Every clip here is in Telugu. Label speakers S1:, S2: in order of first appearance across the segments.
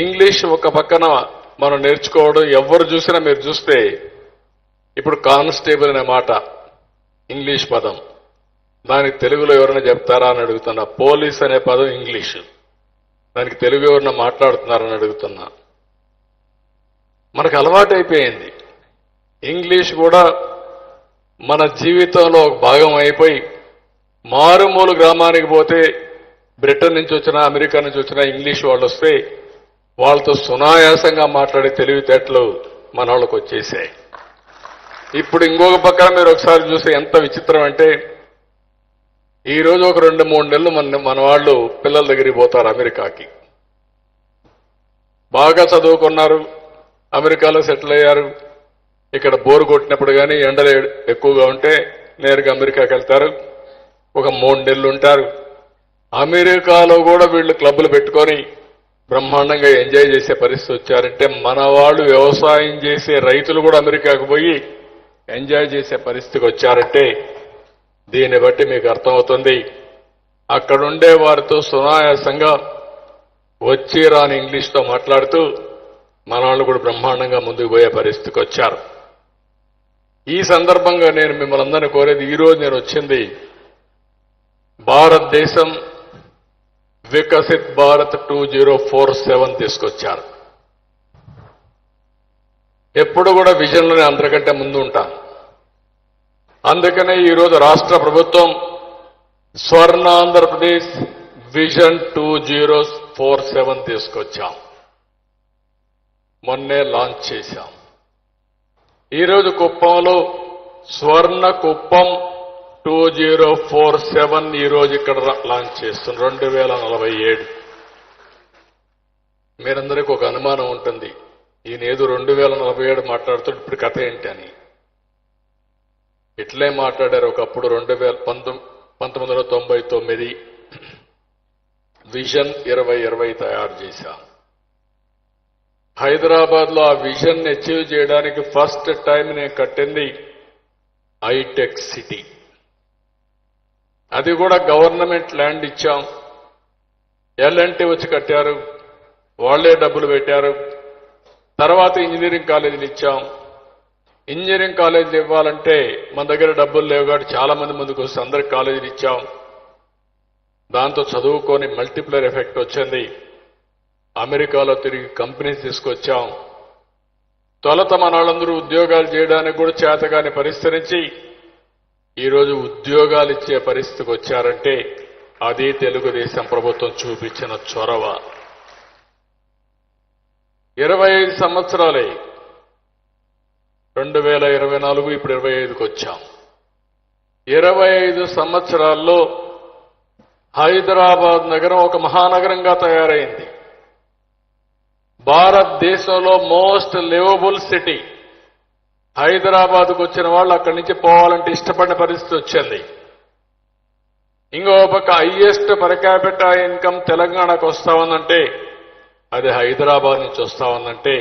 S1: ఇంగ్లీష్ ఒక పక్కన మనం నేర్చుకోవడం, ఎవరు చూసినా మీరు చూస్తే ఇప్పుడు కానిస్టేబుల్ అనే మాట ఇంగ్లీష్ పదం, దానికి తెలుగులో ఎవరైనా చెప్తారా అని అడుగుతున్నా. పోలీస్ అనే పదం ఇంగ్లీష్, దానికి తెలుగు ఎవరైనా మాట్లాడుతున్నారని అడుగుతున్నా. మనకు అలవాటైపోయింది. ఇంగ్లీష్ కూడా మన జీవితంలో ఒక భాగం అయిపోయి, మారుమూల గ్రామానికి పోతే బ్రిటన్ నుంచి వచ్చినా అమెరికా నుంచి వచ్చినా ఇంగ్లీష్ వాళ్ళు వస్తే వాళ్ళతో సునాయాసంగా మాట్లాడే తెలివితేటలు మన వాళ్ళకు వచ్చేసాయి. ఇప్పుడు ఇంకొక పక్కన మీరు ఒకసారి చూస్తే ఎంత విచిత్రం అంటే, ఈ రోజు ఒక 2-3 నెలలు మన వాళ్ళు పిల్లల దగ్గరికి పోతారు అమెరికాకి. బాగా చదువుకున్నారు, అమెరికాలో సెటిల్ అయ్యారు. ఇక్కడ బోరు కొట్టినప్పుడు కానీ ఎండలు ఎక్కువగా ఉంటే నేరుగా అమెరికాకి వెళ్తారు. ఒక 3 నెలలు ఉంటారు. అమెరికాలో కూడా వీళ్ళు క్లబ్లు పెట్టుకొని బ్రహ్మాండంగా ఎంజాయ్ చేసే పరిస్థితి వచ్చారంటే, మన వాళ్ళు వ్యవసాయం చేసే రైతులు కూడా అమెరికాకు పోయి ఎంజాయ్ చేసే పరిస్థితికి వచ్చారంటే దీన్ని బట్టి మీకు అర్థమవుతుంది. అక్కడుండే వారితో సునాయాసంగా వచ్చి రాని ఇంగ్లీష్తో మాట్లాడుతూ మన వాళ్ళు కూడా బ్రహ్మాండంగా ముందుకు పోయే పరిస్థితికి వచ్చారు. ఈ సందర్భంగా నేను మిమ్మల్ని అందరినీ కోరేది, ఈరోజు నేను వచ్చింది భారతదేశం వికసిత్ భారత్ 2047 తీసుకొచ్చారు. ఎప్పుడు కూడా విజన్లోనే అందరికంటే ముందు ఉంటాను. అందుకనే ఈరోజు రాష్ట్ర ప్రభుత్వం స్వర్ణాంధ్రప్రదేశ్ విజన్ 2047 తీసుకొచ్చాం. మొన్నే లాంచ్ చేశాం. ఈరోజు కుప్పంలో స్వర్ణ కుప్పం 2047 ఈరోజు ఇక్కడ లాంచ్ చేస్తున్నాం. 2047. మీరందరికీ ఒక అనుమానం ఉంటుంది, ఈయన ఏదో 2047 మాట్లాడుతూ ఇప్పుడు కథ ఏంటి అని. ఇట్లే మాట్లాడారు ఒకప్పుడు. 1999 విజన్ 2020 తయారు చేశాం. హైదరాబాద్ లో ఆ విజన్ అచీవ్ చేయడానికి ఫస్ట్ టైం నేను కట్టింది హైటెక్ సిటీ. అది కూడా గవర్నమెంట్ ల్యాండ్ ఇచ్చాం. ఎల్ఎన్టీ వచ్చి కట్టారు, వాళ్లే డబ్బులు పెట్టారు. తర్వాత ఇంజనీరింగ్ కాలేజీలు ఇచ్చాం. ఇంజనీరింగ్ కాలేజీలు ఇవ్వాలంటే మన దగ్గర డబ్బులు లేవు కాబట్టి చాలా మంది ముందుకు వస్తే అందరికి కాలేజీలు ఇచ్చాం. దాంతో చదువుకొని మల్టిప్లర్ ఎఫెక్ట్ వచ్చింది. అమెరికాలో తిరిగి కంపెనీస్ తీసుకొచ్చాం. తొలత మన వాళ్ళందరూ ఉద్యోగాలు చేయడానికి కూడా చేతగాని పరిస్థితి ఈరోజు ఉద్యోగాలు ఇచ్చే పరిస్థితికి వచ్చారంటే అది తెలుగుదేశం ప్రభుత్వం చూపించిన చొరవ. 25 సంవత్సరాలే, 2024 ఇప్పుడు 25కి వచ్చాం. 25 సంవత్సరాల్లో హైదరాబాద్ నగరం ఒక మహానగరంగా తయారైంది. భారతదేశంలో మోస్ట్ లివబుల్ సిటీ. హైదరాబాద్కు వచ్చిన వాళ్ళు అక్కడి నుంచి పోవాలంటే ఇష్టపడిన పరిస్థితి వచ్చింది. ఇంకో పక్క హైయెస్ట్ పర్ క్యాపిటా ఇన్కమ్ తెలంగాణకు వస్తా ఉందంటే అది హైదరాబాద్ నుంచి వస్తా ఉందంటే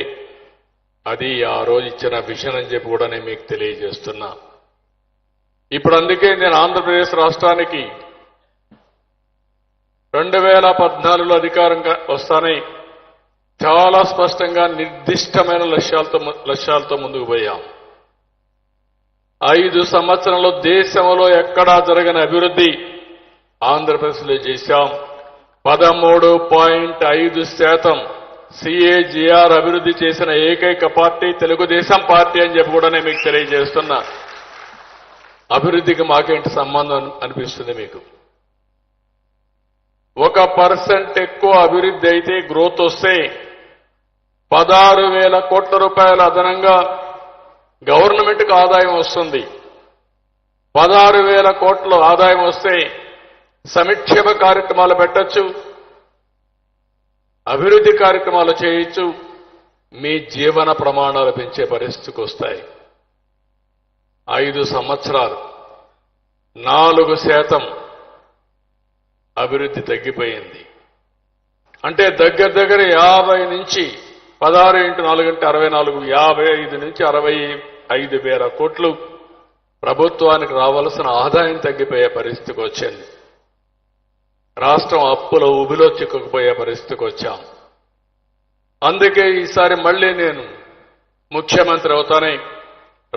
S1: అది ఆ రోజు ఇచ్చిన విజన్ అని చెప్పి కూడా నేను మీకు తెలియజేస్తున్నా. ఇప్పుడు అందుకే నేను ఆంధ్రప్రదేశ్ రాష్ట్రానికి 2014లో అధికారంగా వస్తానే చాలా స్పష్టంగా నిర్దిష్టమైన లక్ష్యాలతో ముందుకు పోయాం. 5 సంవత్సరంలో దేశంలో ఎక్కడా జరగని అభివృద్ధి ఆంధ్రప్రదేశ్లో చేశాం. 13.5% CAGR అభివృద్ధి చేసిన ఏకైక పార్టీ తెలుగుదేశం పార్టీ అని చెప్పి కూడా నేను మీకు తెలియజేస్తున్నా. అభివృద్ధికి మాకేంటి సంబంధం అనిపిస్తుంది మీకు? 1% ఎక్కువ అభివృద్ధి అయితే, గ్రోత్ వస్తే 16,000 కోట్ల రూపాయల అదనంగా గవర్నమెంట్కి ఆదాయం వస్తుంది. 16,000 కోట్ల ఆదాయం వస్తే సంక్షేమ కార్యక్రమాలు పెట్టొచ్చు, అభివృద్ధి కార్యక్రమాలు చేయొచ్చు, మీ జీవన ప్రమాణాలు పెంచే పరిస్థితికి వస్తాయి. 5 సంవత్సరాలు 4% అభివృద్ధి తగ్గిపోయింది. అంటే దగ్గర 50 నుంచి 16 × 4 = 64, 55 నుంచి 65 వేల కోట్లు ప్రభుత్వానికి రావాల్సిన ఆదాయం తగ్గిపోయే పరిస్థితికి వచ్చింది. రాష్ట్రం అప్పుల ఊబిలో చిక్కుకుపోయే పరిస్థితికి వచ్చాం. అందుకే ఈసారి మళ్ళీ నేను ముఖ్యమంత్రి అవుతానని